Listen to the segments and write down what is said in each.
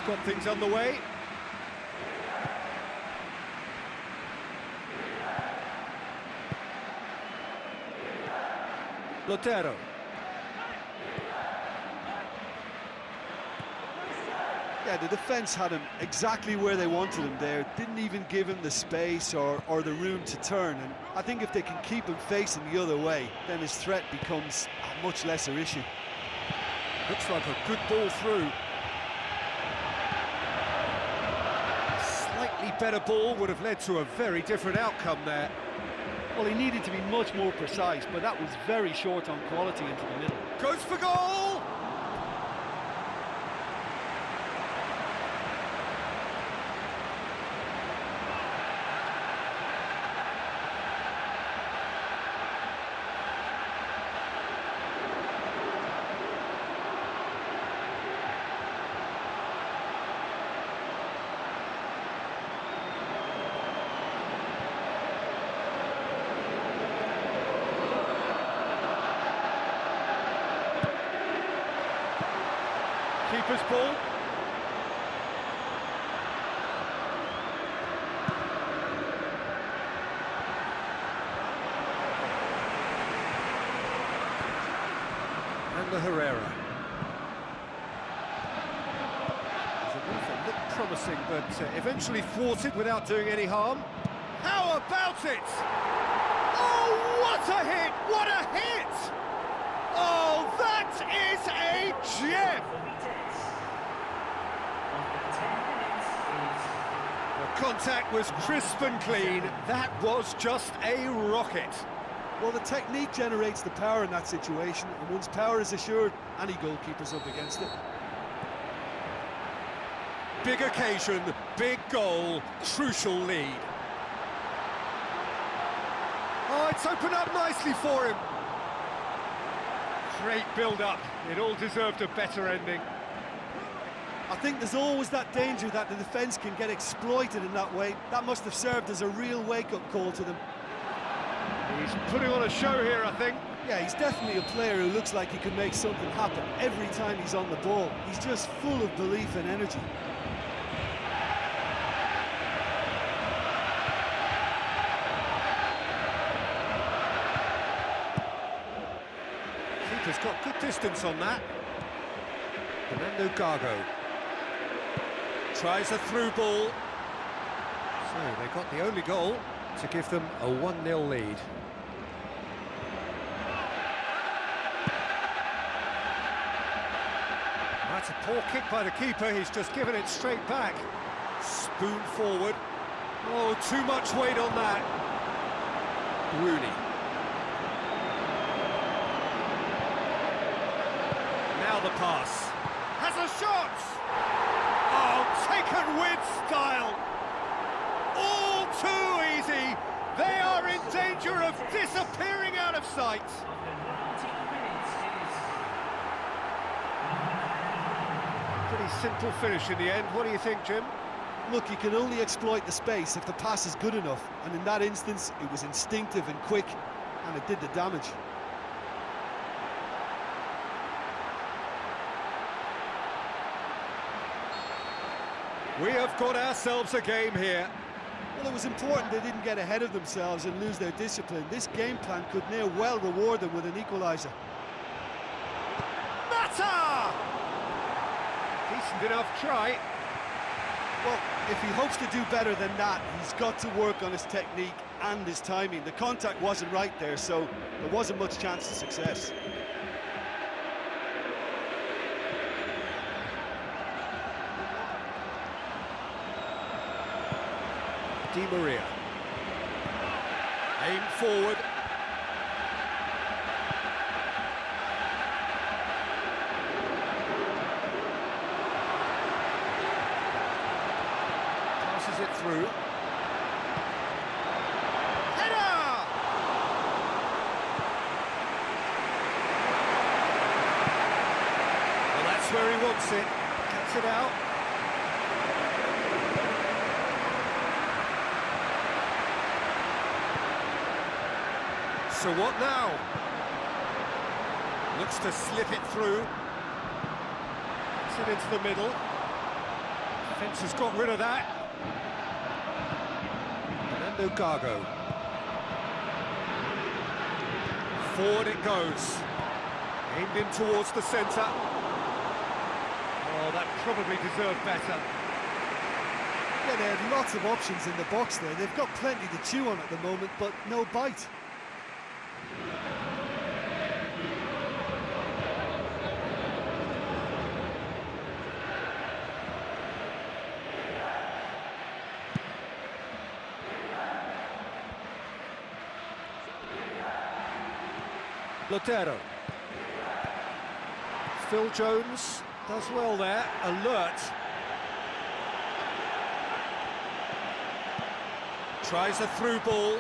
got things underway. Lotero. Yeah, the defence had him exactly where they wanted him there. Didn't even give him the space or the room to turn. And I think if they can keep him facing the other way, then his threat becomes a much lesser issue. Looks like a good ball through. A slightly better ball would have led to a very different outcome there. Well, he needed to be much more precise, but that was very short on quality into the middle. Goes for goal! Keeper's ball. And the Herrera. It looked promising, but eventually thwarted without doing any harm. How about it? Oh, what a hit! What a hit! Oh, that is a gem! The contact was crisp and clean. That was just a rocket. Well, the technique generates the power in that situation, and once power is assured, any goalkeeper's up against it. Big occasion, big goal, crucial lead. Oh, it's opened up nicely for him. Great build-up. It all deserved a better ending. I think there's always that danger that the defence can get exploited in that way. That must have served as a real wake-up call to them. He's putting on a show here, I think. Yeah, he's definitely a player who looks like he can make something happen every time he's on the ball. He's just full of belief and energy. Keeper's got good distance on that. Fernando Gago tries a through ball. So they got the only goal to give them a 1-0 lead. That's a poor kick by the keeper. He's just given it straight back. Spoon forward. Oh, too much weight on that. Rooney. Now the pass. Has a shot! Oh, taken with style! All too easy! They are in danger of disappearing out of sight! Pretty simple finish in the end. What do you think, Jim? Look, you can only exploit the space if the pass is good enough, and in that instance, it was instinctive and quick, and it did the damage. We have got ourselves a game here. Well, it was important they didn't get ahead of themselves and lose their discipline. This game plan could near well reward them with an equaliser. Mata! Decent enough try. Well, if he hopes to do better than that, he's got to work on his technique and his timing. The contact wasn't right there, so there wasn't much chance of success. Di Maria. Aim forward. Passes it through. Header! Well, that's where he wants it. Cuts it out. So what now? Looks to slip it through. Puts it into the middle. Defence has got rid of that. Fernando Gago. Forward it goes. Aimed in towards the centre. Oh, that probably deserved better. Yeah, they had lots of options in the box there. They've got plenty to chew on at the moment, but no bite. Lotero. Phil Jones does well there, alert. Tries a through ball.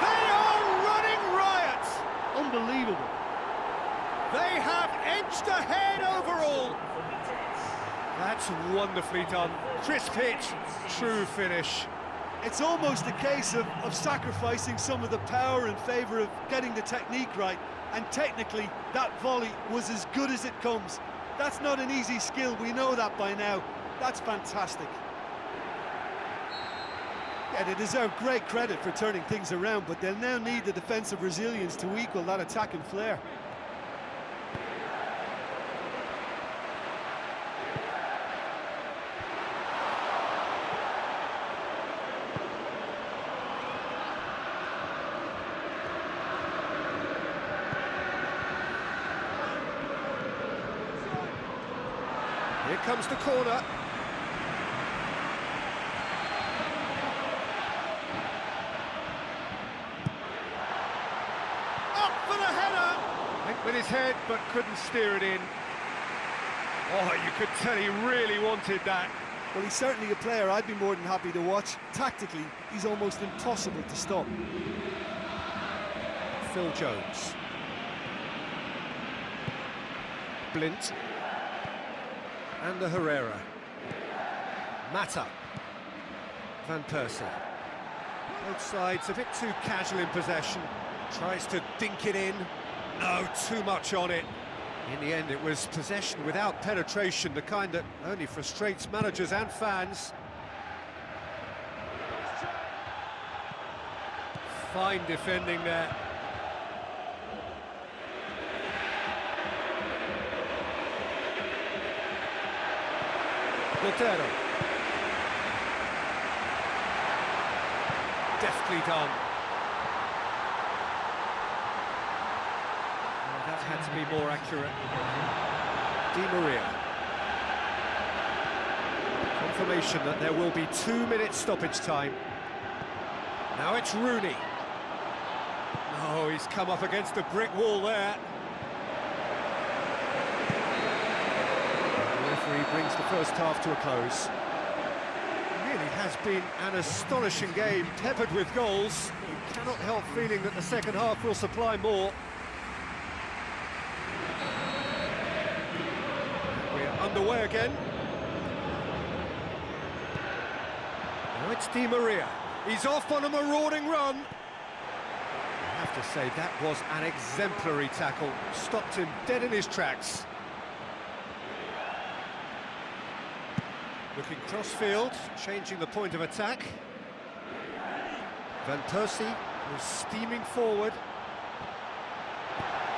They are running riot! Unbelievable. They have edged ahead overall. That's wonderfully done. Crisp hit, true finish. It's almost a case of sacrificing some of the power in favour of getting the technique right, and technically that volley was as good as it comes. That's not an easy skill, we know that by now. That's fantastic. Yeah, they deserve great credit for turning things around, but they'll now need the defensive resilience to equal that attacking flair. Here comes the corner. Up for the header! Went with his head, but couldn't steer it in. Oh, you could tell he really wanted that. Well, he's certainly a player I'd be more than happy to watch. Tactically, he's almost impossible to stop. Phil Jones. Blint. And the Herrera. Mata. Van Persie. Both sides a bit too casual in possession. Tries to dink it in. No, too much on it. In the end, it was possession without penetration, the kind that only frustrates managers and fans. Fine defending there. Lotero. Deftly done. Oh, that had to be more accurate. Di Maria. Confirmation that there will be 2 minutes stoppage time. Now it's Rooney. Oh, he's come up against a brick wall there. He brings the first half to a close. It really has been an astonishing game, peppered with goals. You cannot help feeling that the second half will supply more. We're underway again. Now it's Di Maria. He's off on a marauding run. I have to say, that was an exemplary tackle. Stopped him dead in his tracks. Looking cross-field, changing the point of attack. Van Persie was steaming forward.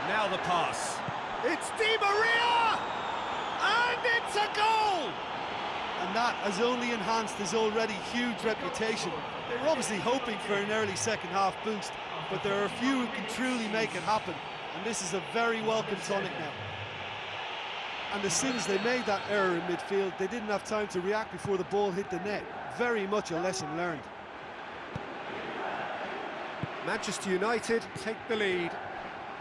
Now the pass. It's Di Maria! And it's a goal! And that has only enhanced his already huge reputation. They were obviously hoping for an early second-half boost, but there are a few who can truly make it happen, and this is a very welcome tonic now. And as soon as they made that error in midfield, they didn't have time to react before the ball hit the net. Very much a lesson learned. Manchester United take the lead.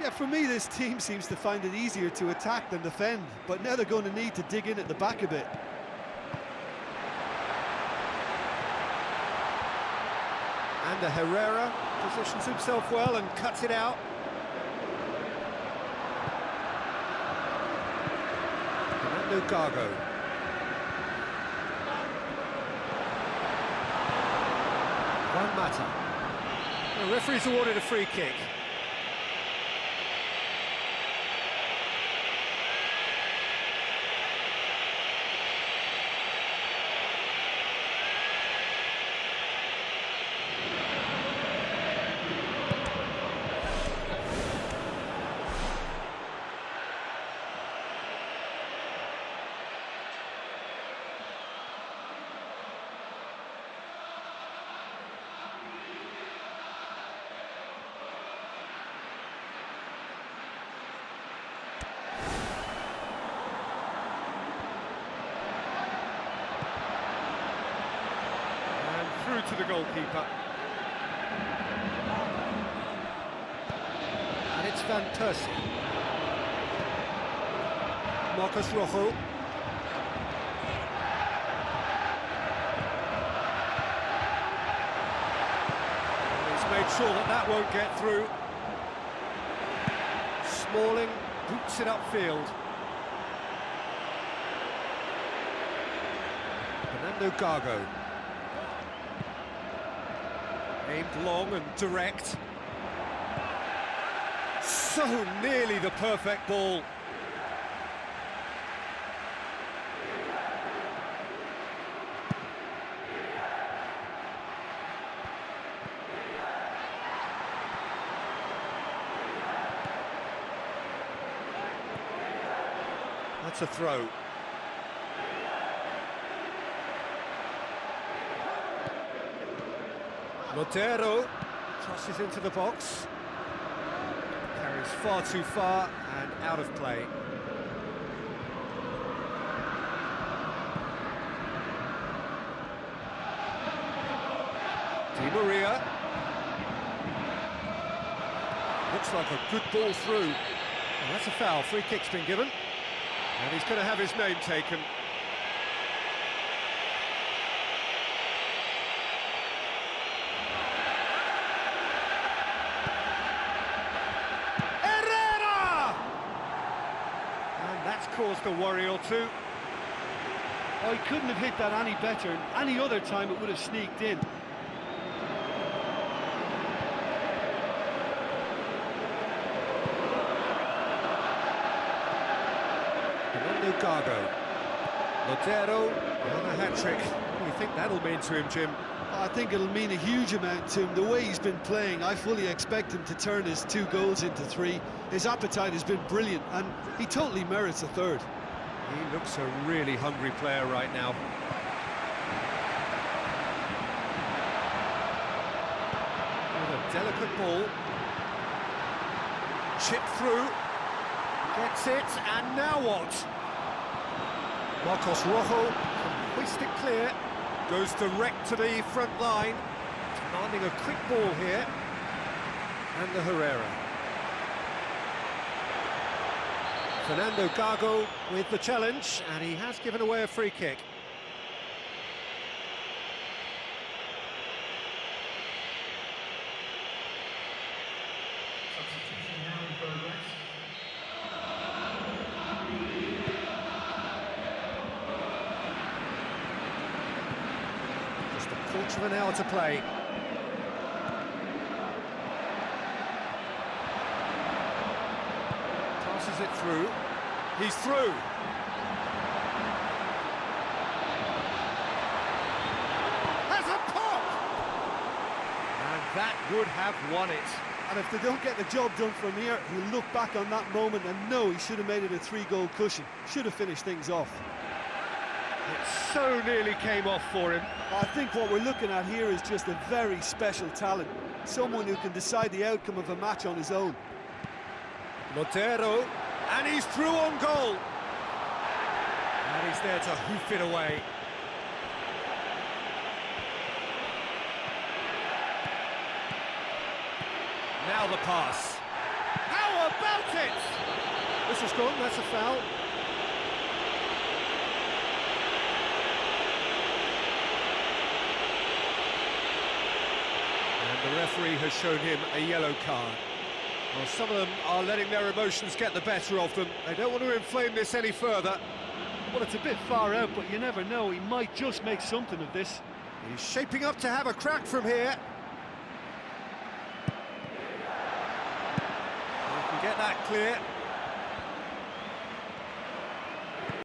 Yeah, for me, this team seems to find it easier to attack than defend, but now they're going to need to dig in at the back a bit. And the Herrera positions himself well and cuts it out. Fernando Gago. Juan Mata. The referee's awarded a free kick. to the goalkeeper. And it's Van Persie. Marcos Rojo. He's made sure that that won't get through. Smalling boots it upfield. Fernando Gago. Aimed long and direct. So nearly the perfect ball. That's a throw. Montero crosses into the box. Carries far too far and out of play. Di Maria. Looks like a good ball through. Well, that's a foul. Free kick's been given. And he's going to have his name taken. Herrera! And that's caused a worry or two. Oh, he couldn't have hit that any better. Any other time it would have sneaked in. Fernando Gago. Montero on a hat-trick. What do you think that'll mean to him, Jim? I think it'll mean a huge amount to him. The way he's been playing, I fully expect him to turn his 2 goals into 3. His appetite has been brilliant, and he totally merits a 3rd. He looks a really hungry player right now. With a delicate ball. Chip through. Gets it, and now what? Marcos Rojo can hoist it clear. Goes direct to the front line. Demanding a quick ball here. And the Herrera. Fernando Gago with the challenge, and he has given away a free kick. Just a quarter of an hour to play. Passes it through. He's through. Has a pop! And that would have won it. And if they don't get the job done from here, he'll look back on that moment and know he should have made it a 3-goal cushion. Should have finished things off. It so nearly came off for him. I think what we're looking at here is just a very special talent. Someone who can decide the outcome of a match on his own. Montero, and he's through on goal. And he's there to hoof it away. Now the pass. How about it? This is gone, that's a foul. And the referee has shown him a yellow card. Well, some of them are letting their emotions get the better of them. They don't want to inflame this any further. Well, it's a bit far out, but you never know. He might just make something of this. He's shaping up to have a crack from here. He can get that clear.